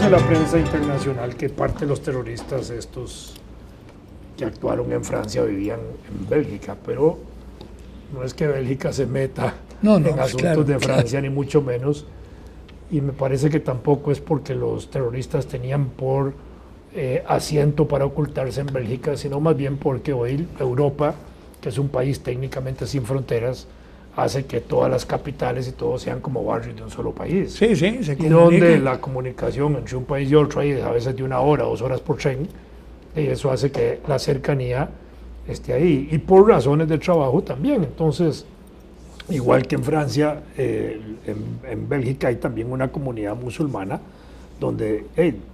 en la prensa internacional que parte de los terroristas estos que actuaron en Francia vivían en Bélgica, pero no es que Bélgica se meta en asuntos de Francia, ni mucho menos, y me parece que tampoco es porque los terroristas tenían por asiento para ocultarse en Bélgica, sino más bien porque hoy Europa, que es un país técnicamente sin fronteras, hace que todas las capitales y todo sean como barrios de un solo país. Sí, se y donde la comunicación entre un país y otro es a veces de 1 hora, 2 horas por tren, y eso hace que la cercanía esté ahí. Y por razones de trabajo también. Entonces, igual que en Francia, en Bélgica hay también una comunidad musulmana donde,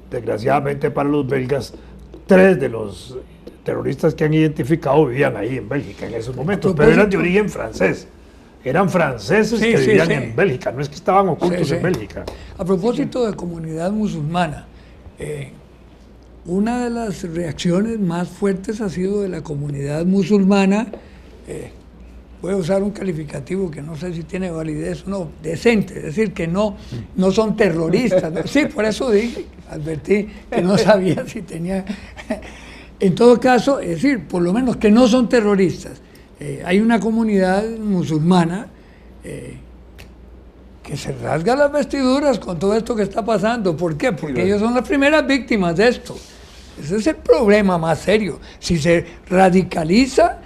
desgraciadamente para los belgas, 3 de los terroristas que han identificado vivían ahí en Bélgica en esos momentos, pero eran de origen francés. Eran franceses que vivían en Bélgica, no es que estaban ocultos en Bélgica. A propósito de comunidad musulmana, una de las reacciones más fuertes ha sido de la comunidad musulmana, voy a usar un calificativo que no sé si tiene validez o no, decente, es decir, que no son terroristas. ¿no? Sí, por eso dije, advertí que no sabía si tenía... En todo caso, es decir, por lo menos que no son terroristas. Hay una comunidad musulmana que se rasga las vestiduras con todo esto que está pasando. ¿Por qué? Porque ellos son las primeras víctimas de esto. Ese es el problema más serio. Si se radicaliza,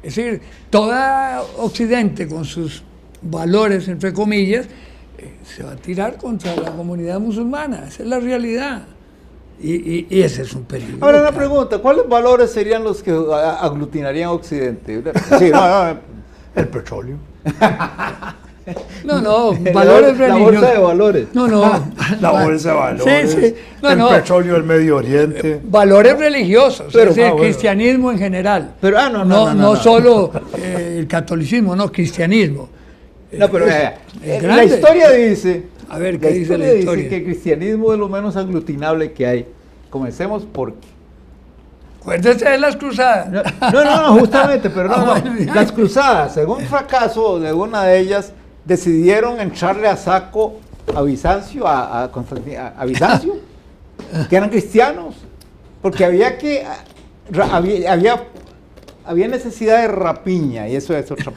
es decir, toda Occidente con sus valores, entre comillas, se va a tirar contra la comunidad musulmana. Esa es la realidad. Y ese es un peligro. Ahora una pregunta, ¿cuáles valores serían los que aglutinarían Occidente? Sí, el petróleo. Valores religiosos. La bolsa de valores. La bolsa de valores. Sí. El petróleo del Medio Oriente. Valores religiosos, pero, es decir, cristianismo en general. Pero, no solo el catolicismo, cristianismo. No, pero la historia dice... A ver, ¿qué dice la historia? Dice que el cristianismo es lo menos aglutinable que hay. Comencemos por... Acuérdese de las cruzadas. No, justamente, pero Las cruzadas, según fracaso de una de ellas, decidieron entrarle a saco a Bizancio, a Bizancio, que eran cristianos, porque había necesidad de rapiña, y eso es otra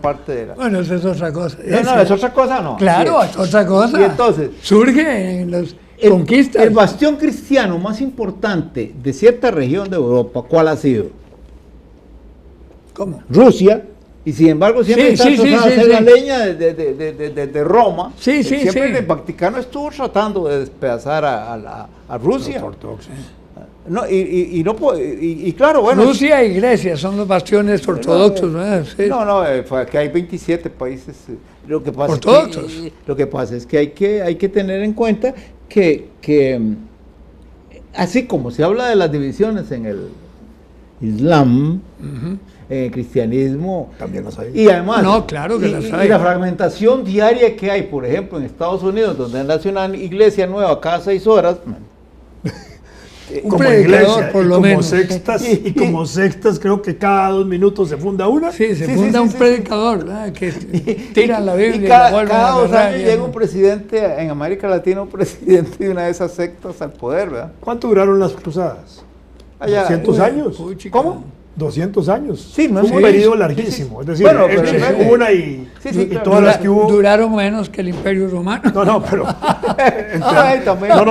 parte de la... Bueno, eso es otra cosa. Es otra cosa, ¿no? Claro, es otra cosa. Y entonces... Surge en las conquistas. El bastión cristiano más importante de cierta región de Europa, ¿cuál ha sido? ¿Cómo? Rusia. Y sin embargo siempre está tratando de hacer la leña de Roma. Siempre el Vaticano estuvo tratando de despedazar a Rusia. Claro, bueno. Rusia y Grecia son los bastiones ortodoxos, ¿verdad? Sí. Fue que hay 27 países ortodoxos. Lo que pasa es que hay que tener en cuenta que así como se habla de las divisiones en el Islam, en el cristianismo, también las hay. Y además, claro que las hay. Y la fragmentación diaria que hay, por ejemplo, en Estados Unidos, donde nace una iglesia nueva cada 6 horas, como iglesia, por lo menos. Como sextas, creo que cada 2 minutos se funda una. Sí, se funda un predicador, ¿verdad? Que tiran la Biblia. Y cada 2 años llega un presidente, en América Latina, un presidente de una de esas sectas al poder, ¿verdad? ¿Cuánto duraron las cruzadas? ¿200 años? ¿Cómo? 200 años. Sí, fue un periodo larguísimo. Es decir, una y todas las que hubo. Duraron menos que el Imperio Romano. Pero.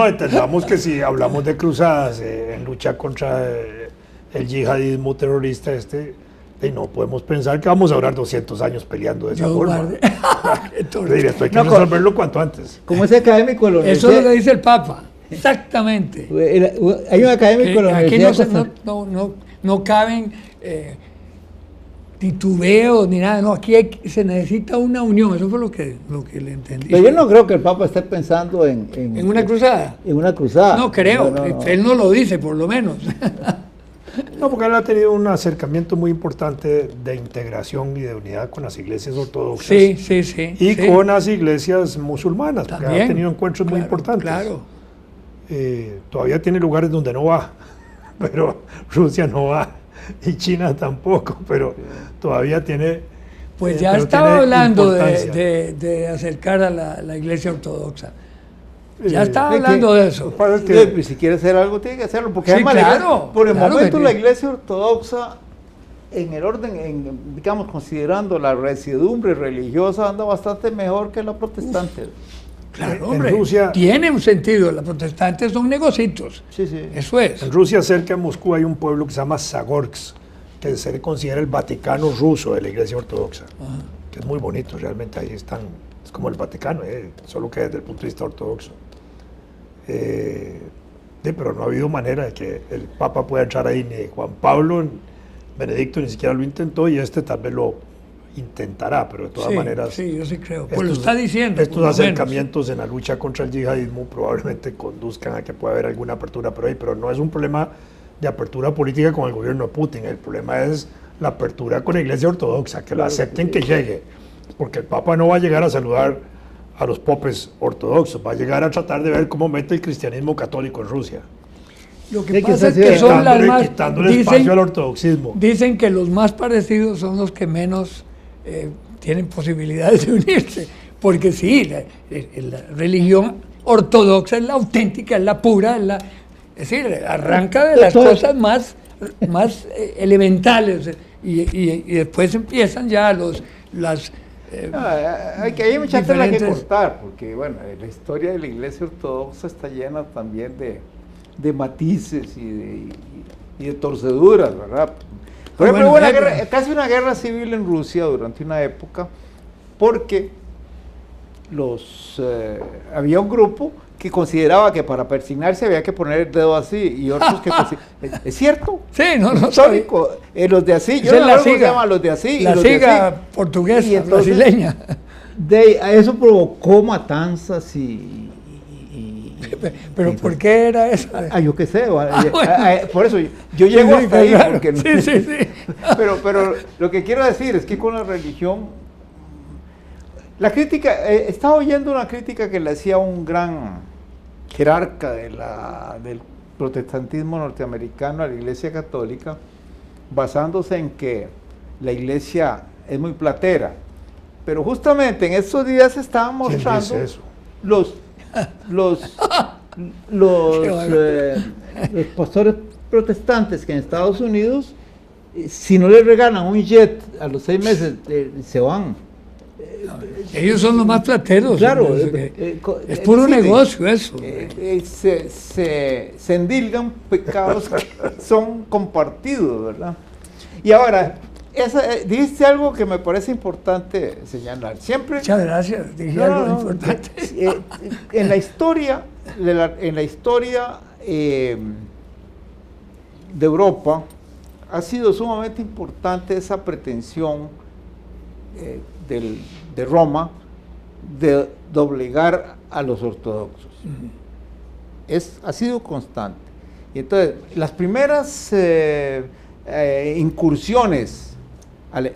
Entendamos que si hablamos de cruzadas en lucha contra el yihadismo terrorista, no podemos pensar que vamos a durar 200 años peleando de esa forma. Esto hay que resolverlo cuanto antes. Como ese académico de la Eso es lo que dice el Papa. Exactamente. Hay un académico de la universidad. Aquí no caben titubeos ni nada, aquí se necesita una unión, eso fue lo que le entendí. Pero yo no creo que el Papa esté pensando en una cruzada. En una cruzada. No creo, él no lo dice por lo menos. No, porque él ha tenido un acercamiento muy importante de integración y de unidad con las iglesias ortodoxas. Sí. Y con las iglesias musulmanas, porque ha tenido encuentros muy importantes. Claro. Todavía tiene lugares donde no va, pero Rusia no va y China tampoco, pero todavía tiene... Pues ya estaba hablando de acercar a la iglesia ortodoxa. Ya estaba hablando de eso. Si quiere hacer algo, tiene que hacerlo. Porque Sí, además, claro, por el claro momento, que la sí. Iglesia Ortodoxa, en el orden, digamos, considerando la residumbre religiosa, anda bastante mejor que la protestante. Claro, En hombre, Rusia- tiene un sentido. Los protestantes son negocitos. Sí, sí. Eso es. En Rusia, cerca de Moscú, hay un pueblo que se llama Zagorsk, que se le considera el Vaticano ruso de la Iglesia Ortodoxa, que es muy bonito, realmente ahí están, es como el Vaticano, solo que desde el punto de vista ortodoxo. Pero no ha habido manera de que el Papa pueda entrar ahí, ni Juan Pablo, Benedicto ni siquiera lo intentó, y este tal vez lo intentará, pero de todas Sí, maneras... sí, yo sí creo. Pues lo está diciendo. Estos por lo menos. acercamientos en la lucha contra el yihadismo probablemente conduzcan a que pueda haber alguna apertura por ahí, pero no es un problema de apertura política con el gobierno de Putin, el problema es la apertura con la Iglesia Ortodoxa, que la acepten, que llegue, porque el Papa no va a llegar a saludar a los popes ortodoxos, va a llegar a tratar de ver cómo mete el cristianismo católico en Rusia, Lo que Sí, que pasa es se que sigue son las más... quitándole espacio al ortodoxismo. Dicen que los más parecidos son los que menos tienen posibilidades de unirse. Porque sí, la religión ortodoxa es la auténtica, es la pura, es decir, arranca de las cosas más elementales y después empiezan ya las... Hay mucha tela que diferentes- cortar, porque bueno, la historia de la Iglesia Ortodoxa está llena también de matices y de torceduras, ¿verdad? Por ejemplo, Bueno, hubo casi una guerra civil en Rusia durante una época, porque había un grupo que consideraba que para persignarse había que poner el dedo así, y otros que ¿es cierto? Sí, no Histórico. Los de así, yo Esa es no la sé cómo se siga. llaman los de así. y La los de siga así. portuguesa, Y entonces, brasileña. Eso provocó matanzas y Pero ¿por qué era eso? yo qué sé, bueno. por eso yo llego Sí, hasta ahí, claro. porque no- Sí. pero lo que quiero decir es que con la religión, la crítica, estaba oyendo una crítica que le hacía un gran jerarca del protestantismo norteamericano a la Iglesia Católica, basándose en que la Iglesia es muy platera. Pero justamente en estos días se estaban ¿Quién mostrando dice eso? los pastores protestantes que en Estados Unidos, si no les regalan un jet a los 6 meses, se van. Ellos son los más plateros. Claro, es puro sí, negocio eso. se endilgan pecados que son compartidos, ¿verdad? Y ahora, dijiste algo que me parece importante señalar. Siempre... Muchas gracias, dije No, algo no, importante. en la historia, de Europa, ha sido sumamente importante esa pretensión de Roma de obligar a los ortodoxos. Ha sido constante. Y entonces, las primeras incursiones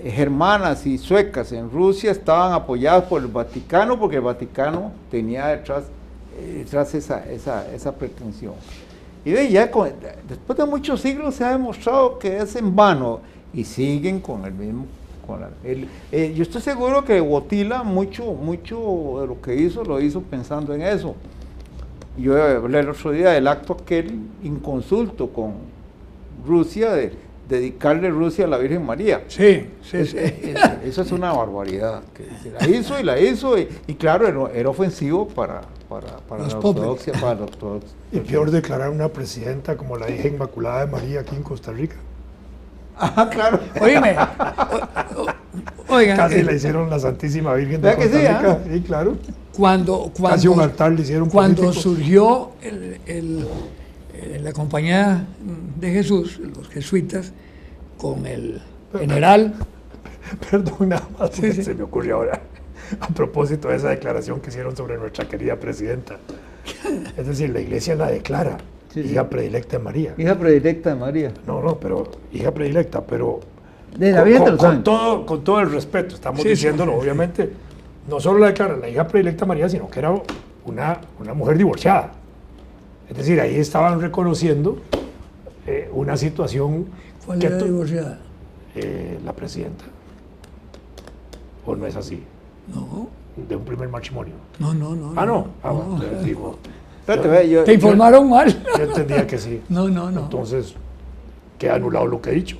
germanas y suecas en Rusia estaban apoyadas por el Vaticano, porque el Vaticano tenía detrás esa pretensión. Y después de muchos siglos se ha demostrado que es en vano, y siguen con el mismo. Yo estoy seguro que Wojtyla mucho de lo que hizo, lo hizo pensando en eso. Yo hablé el otro día del acto aquel inconsulto con Rusia de dedicarle Rusia a la Virgen María. Sí. Eso es una barbaridad. Que la hizo y claro, era ofensivo para la ortodoxia. Y peor declarar una presidenta como la hija Inmaculada de María aquí en Costa Rica. Ah, claro. Óyeme, oigan, Casi le hicieron la Santísima Virgen de ¿Verdad que Costa sí, Rica. Sí, claro. Casi un altar le hicieron cuando políticos. surgió la compañía de Jesús, los jesuitas, con el general. Perdón, nada más, porque Sí. se me ocurrió ahora, a propósito de esa declaración que hicieron sobre nuestra querida presidenta. Es decir, la iglesia la declara hija predilecta de María. Hija predilecta de María. No, pero hija predilecta, pero De la Virgen de los con Ángeles. con todo el respeto, estamos Sí, diciéndolo, obviamente, no solo la declara la hija predilecta de María, sino que era una mujer divorciada. Es decir, ahí estaban reconociendo una situación ¿Cuál que era divorciada? la presidenta. ¿O no es así? No, De un primer matrimonio. no. Ah, no. Ah, No. bueno, entonces digo, Espérate, ve, Te informaron mal. Yo entendía que sí. No. Entonces, queda anulado lo que he dicho.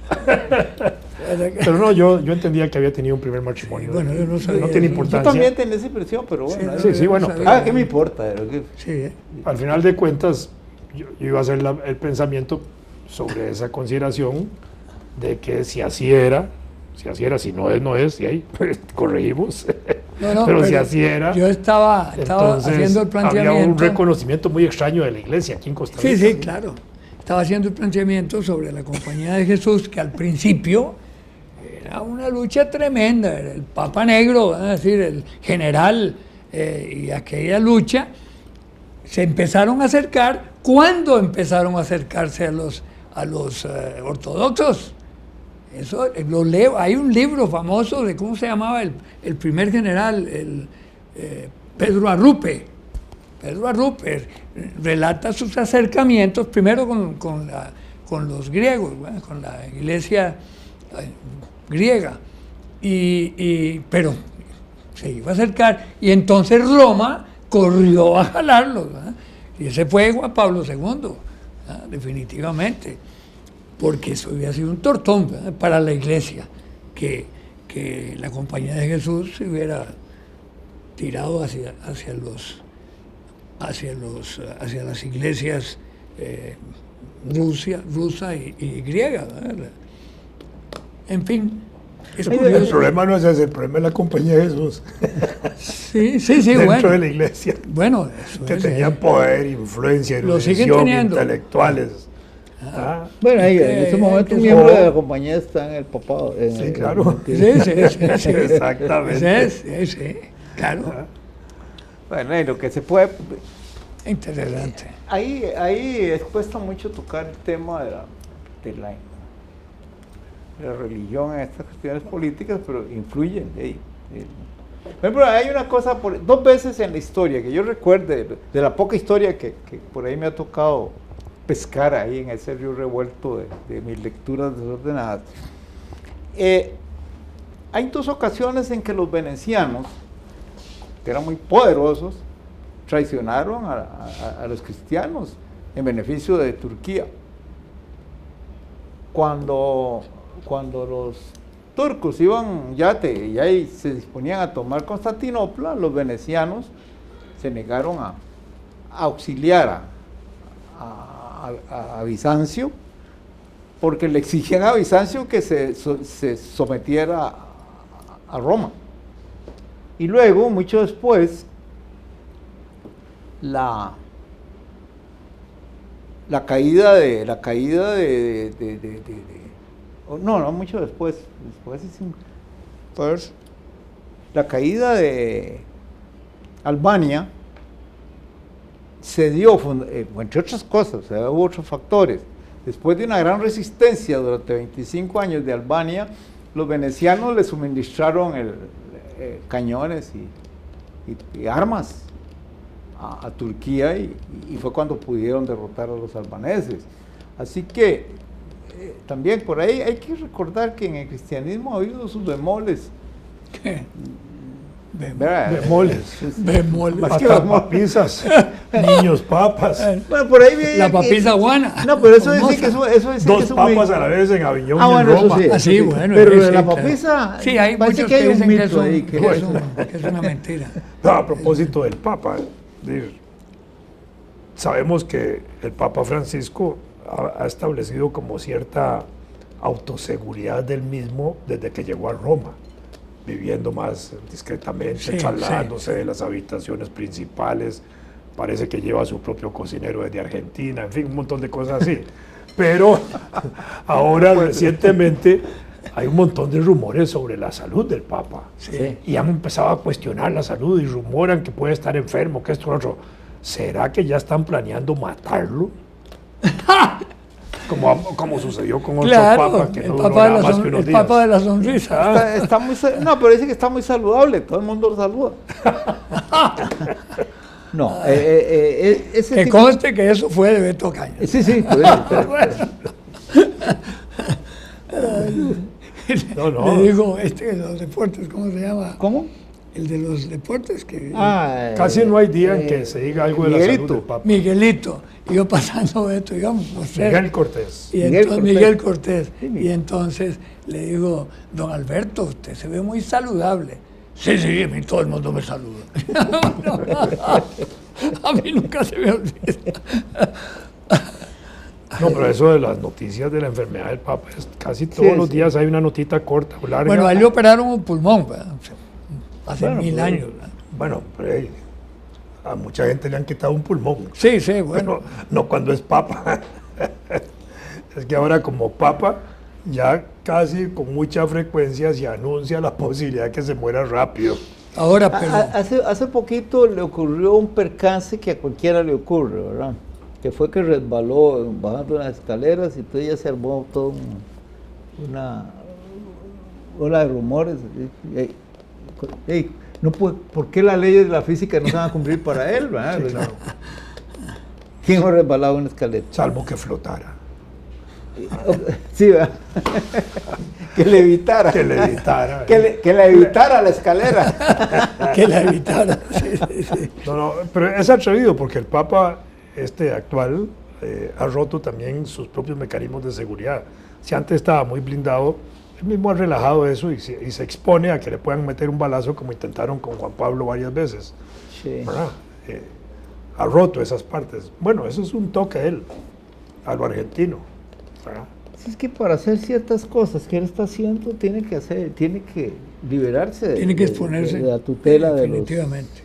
Pero no, yo entendía que había tenido un primer matrimonio. Bueno, yo no sabía. No tiene yo importancia. también tenía esa impresión, pero bueno. Sí, bueno. ¿Qué me importa? Sí, Al final de cuentas, yo iba a hacer el pensamiento sobre esa consideración de que si así era, si no es, no es, y ahí corregimos. No, pero si así era, yo estaba entonces haciendo el planteamiento. había un reconocimiento muy extraño de la iglesia aquí en Costa Rica. Sí, claro. Estaba haciendo el planteamiento sobre la Compañía de Jesús, que al principio era una lucha tremenda. Era el Papa Negro, es decir, el general, y aquella lucha se empezaron a acercar. ¿Cuándo empezaron a acercarse a los ortodoxos? Eso lo leo. Hay un libro famoso de cómo se llamaba el primer general, Pedro Arrupe. Pedro Arrupe relata sus acercamientos primero con los griegos, ¿verdad? Con la iglesia griega, pero se iba a acercar y entonces Roma corrió a jalarlos, ¿verdad? Y ese fue Juan Pablo II, ¿verdad? Definitivamente, porque eso había sido un tortón, ¿verdad? Para la iglesia, que la Compañía de Jesús se hubiera tirado hacia las iglesias rusa y griega, ¿verdad? En fin, es El curioso. problema no es ese, el problema es la Compañía de Jesús. Sí, Dentro bueno. de la iglesia. Bueno, eso Que es, tenían poder, influencia, Lo siguen erudición, teniendo. intelectuales. Bueno, en ese momento un miembro de la compañía está en el papado. Sí, claro. Sí. Exactamente. Sí, claro. Bueno, y lo que se puede... Interesante. Ahí cuesta mucho tocar el tema de la religión en estas cuestiones políticas, pero influyen. Por ejemplo, hay una cosa, dos veces en la historia, que yo recuerde, de la poca historia que por ahí me ha tocado pescar ahí en ese río revuelto de mis lecturas desordenadas. Hay dos ocasiones en que los venecianos, que eran muy poderosos, traicionaron a los cristianos en beneficio de Turquía. Cuando los turcos iban ya se disponían a tomar Constantinopla, los venecianos se negaron a auxiliar a Bizancio, porque le exigían a Bizancio que se sometiera a Roma. Y luego, mucho después, la caída no mucho después la caída de Albania se dio, entre otras cosas, hubo otros factores. Después de una gran resistencia durante 25 años de Albania, los venecianos le suministraron cañones y armas a Turquía y fue cuando pudieron derrotar a los albaneses. Así que también por ahí hay que recordar que en el cristianismo ha habido sus bemoles. ¿Qué? Bemoles. Bemoles. Hasta papizas, niños, papas. Bueno, por ahí viene La papisa guana. No, pero eso dice que es Dos papas a la vez en Aviñón y en bueno, eso Roma. sí. Sí, bueno. Pero sí, la claro. papisa, Sí, hay parece muchos que hay un dicen mito ahí. que es una mentira. No, a propósito del Papa, sabemos que el Papa Francisco ha establecido como cierta autoseguridad del mismo desde que llegó a Roma, viviendo más discretamente, Sí, trasladándose de las habitaciones principales, parece que lleva a su propio cocinero desde Argentina, en fin, un montón de cosas así. Pero ahora recientemente hay un montón de rumores sobre la salud del Papa. Sí. Y han empezado a cuestionar la salud y rumoran que puede estar enfermo, que esto, lo otro. ¿Será que ya están planeando matarlo? Como sucedió con otro Claro, papa que el no duró papa, nada más que unos el días. papa de la sonrisa. Está muy, no, pero dice que está muy saludable, todo el mundo lo saluda. No, ese Que tipo- conste que eso fue de Beto Caña. Sí, No. Le digo, los deportes, ¿cómo se llama? ¿Cómo? el de los deportes, que Casi no hay día en que se diga algo de la salud del Papa. Miguelito, y yo pasando esto, digamos, por ser. Miguel Cortés. Y entonces, Miguel Cortés. Y entonces le digo, don Alberto, usted se ve muy saludable. Sí, sí, a mí todo el mundo me saluda. A mí nunca se me olvida. No, pero eso de las noticias de la enfermedad del Papa, casi todos los días hay una notita corta o larga. Bueno, a él le operaron un pulmón, ¿verdad? Hace 1000 años. ¿verdad? Bueno, pero a mucha gente le han quitado un pulmón. Sí, sí, bueno. Pero no cuando es Papa. Es que ahora como Papa, ya casi con mucha frecuencia se anuncia la posibilidad de que se muera rápido. Ahora, pero... Hace poquito le ocurrió un percance que a cualquiera le ocurre, ¿verdad? Que fue que resbaló bajando unas escaleras y entonces ya se armó toda una ola de rumores. No puede, ¿por qué las leyes de la física no se van a cumplir para él? ¿verdad? Sí, claro. ¿Quién ha resbalado una escalera? Salvo que flotara. Sí, ¿verdad? Que le evitara. Que le evitara. Que le evitara la escalera. Que la evitara. Sí, sí, sí. No, pero es atrevido porque el Papa actual ha roto también sus propios mecanismos de seguridad. Si antes estaba muy blindado, él mismo ha relajado eso y se expone a que le puedan meter un balazo como intentaron con Juan Pablo varias veces. Sí. Ha roto esas partes. Bueno, eso es un toque de él, a lo argentino. ¿Verdad? Es que para hacer ciertas cosas que él está haciendo, tiene que liberarse Tiene que exponerse. de la tutela definitivamente.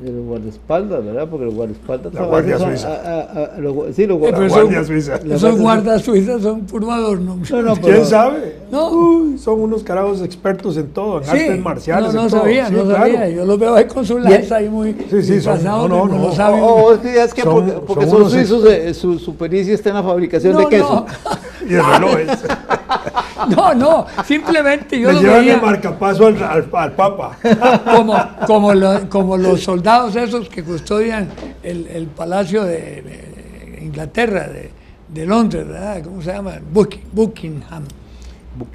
de los guardaespaldas, ¿verdad? Porque los guardaespaldas... La Guardia Suiza. Sí, los La Guardia Suiza. Esos guardas suizas son puro adorno. ¿Quién sabe? No. Son unos carajos expertos en todo, en Sí, artes marciales. no en todo. sabía, Sí, no claro. sabía. Yo los veo ahí con su lanza ahí muy Sí, son- pasados, no, como no. los sabios. Es que porque son unos suizos, su pericia está en la fabricación de queso. Y de relojes. No, simplemente yo Le lo llevan veía el marcapaso al Papa. como los soldados esos que custodian el palacio de Inglaterra, de Londres, ¿verdad? ¿Cómo se llama? Buckingham,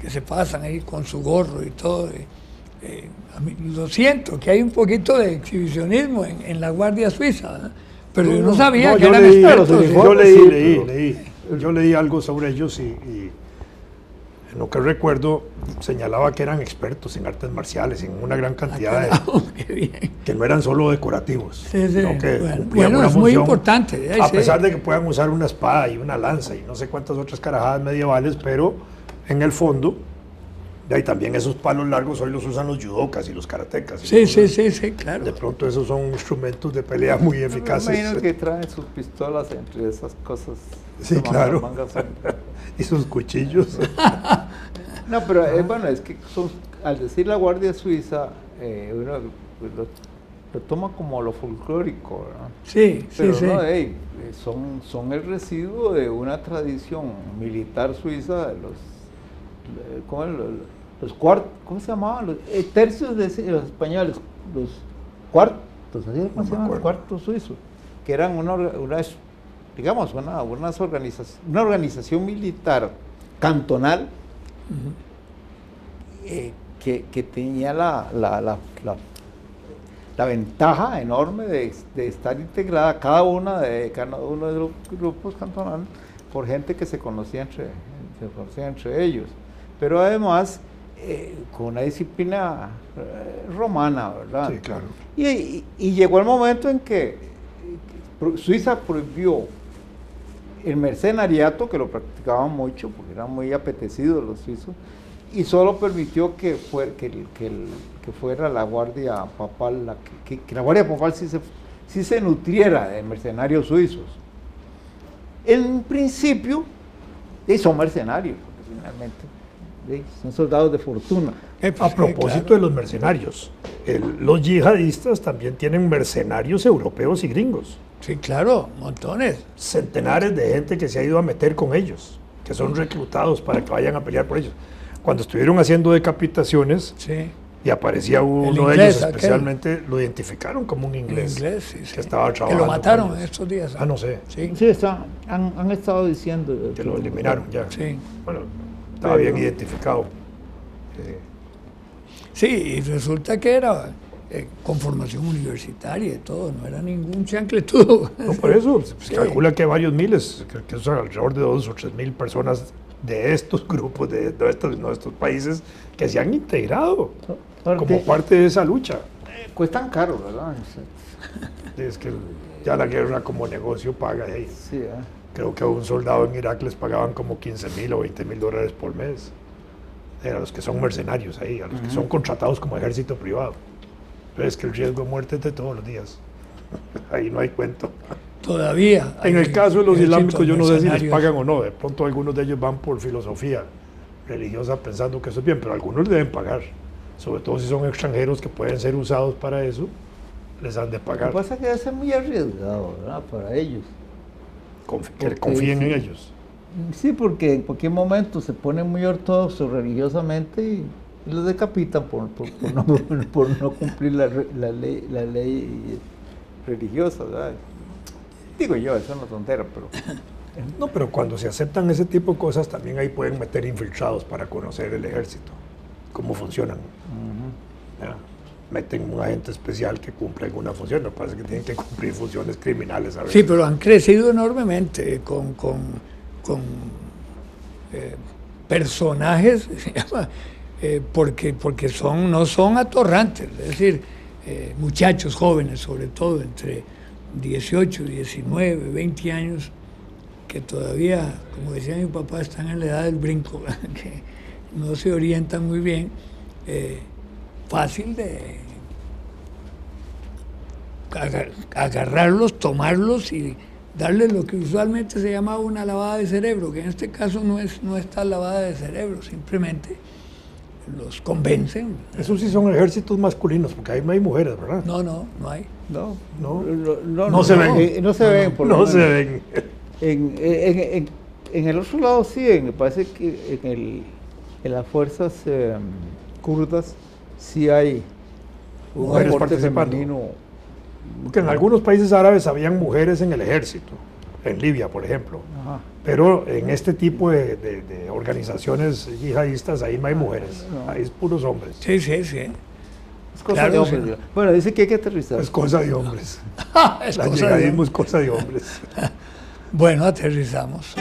que se pasan ahí con su gorro y todo. A mí, lo siento, que hay un poquito de exhibicionismo en la Guardia Suiza, ¿verdad? Pero yo no sabía que yo eran leí, expertos. Yo leí. Yo leí algo sobre ellos y en lo que recuerdo señalaba que eran expertos en artes marciales, en una gran cantidad Qué bien. que no eran solo decorativos, Sí, sí. sino que Bueno, cumplían una es muy función, importante. a Sí. pesar de que puedan usar una espada y una lanza y no sé cuántas otras carajadas medievales, pero en el fondo, de ahí también esos palos largos hoy los usan los judocas y los karatecas. Sí, Entonces, claro. de pronto esos son instrumentos de pelea muy Me eficaces. imagino que traen sus pistolas entre esas cosas. Sí, que claro. mangas son. Y sus cuchillos. No, pero bueno, es que al decir la Guardia Suiza, uno lo toma como lo folclórico, ¿verdad? Sí, Pero sí. no, son el residuo de una tradición militar suiza de los cuartos, ¿cómo se llamaban? Los tercios de los españoles, los cuartos, ¿así cómo se llaman? Los cuartos suizos, que eran una organización militar cantonal que tenía la ventaja enorme de estar integrada cada uno de los grupos cantonales por gente que se conocía entre ellos, pero además con una disciplina romana, ¿verdad? Sí, claro. Y llegó el momento en que Suiza prohibió el mercenariato, que lo practicaban mucho porque eran muy apetecidos los suizos, y solo permitió que fuera la guardia papal, que la guardia papal sí se nutriera de mercenarios suizos. En principio, son mercenarios, porque finalmente son soldados de fortuna. A propósito de los mercenarios, los yihadistas también tienen mercenarios europeos y gringos. Sí, claro, montones. Centenares de gente que se ha ido a meter con ellos, que son reclutados para que vayan a pelear por ellos. Cuando estuvieron haciendo decapitaciones Sí. y aparecía uno de inglés, ellos especialmente, lo identificaron como un inglés, Sí. que estaba Que trabajando. lo mataron con ellos. estos días. Ah, no sé, Sí. Sí, han estado diciendo que lo eliminaron ya. Sí. Bueno, estaba bien identificado. Sí, y resulta que era con formación universitaria y todo, no era ningún chancletudo. No, por eso se calcula que varios miles, que son alrededor de 2 o 3 mil personas de estos grupos, de estos países, que se han integrado como parte de esa lucha. Cuestan caro, ¿verdad? Es que ya la guerra como negocio paga ahí. Sí, Creo que a un soldado en Irak les pagaban como 15,000 o 20,000 dólares por mes. A los que son mercenarios ahí, a los que son contratados como ejército privado. Pero es que el riesgo de muerte es de todos los días. Ahí no hay cuento. Todavía. En el caso de los islámicos, yo no sé si les mercenarios. pagan o no. De pronto algunos de ellos van por filosofía religiosa pensando que eso es bien, pero algunos les deben pagar. Sobre todo si son extranjeros que pueden ser usados para eso, les han de Lo pagar. que pasa es que debe ser muy arriesgado, ¿verdad? Para ellos. Que confíen en ellos. Sí, porque en cualquier momento se ponen muy ortodoxos religiosamente y los decapitan por no cumplir la ley religiosa, ¿verdad? Digo yo, eso es una tontera, pero... No, pero cuando se aceptan ese tipo de cosas, también ahí pueden meter infiltrados para conocer el ejército, cómo funcionan. Ya, meten un agente especial que cumple alguna función, no parece que tienen que cumplir funciones criminales a veces. Sí, pero han crecido enormemente con personajes, se llama, porque no son atorrantes, es decir, muchachos jóvenes, sobre todo entre 18, 19, 20 años, que todavía, como decía mi papá, están en la edad del brinco, que no se orientan muy bien, fácil de agarrarlos, tomarlos y darles lo que usualmente se llama una lavada de cerebro, que en este caso no está lavada de cerebro, simplemente los convencen. Esos sí son ejércitos masculinos, porque ahí no hay mujeres, ¿verdad? No hay. No se ven. No se ven, por lo No menos. se ven. En el otro lado sí, me parece que en las fuerzas kurdas sí hay un Mujeres aporte participando. femenino. Porque en algunos países árabes habían mujeres en el ejército, en Libia, por ejemplo. Ajá. Pero en este tipo de organizaciones yihadistas, ahí no hay mujeres, No. ahí es puros hombres. Sí. Es cosa Claro, de hombres. sí. ¿No? Bueno, dice que hay que aterrizar. Es cosa de hombres. Es El cosa de- yihadismo es cosa de hombres. Bueno, aterrizamos.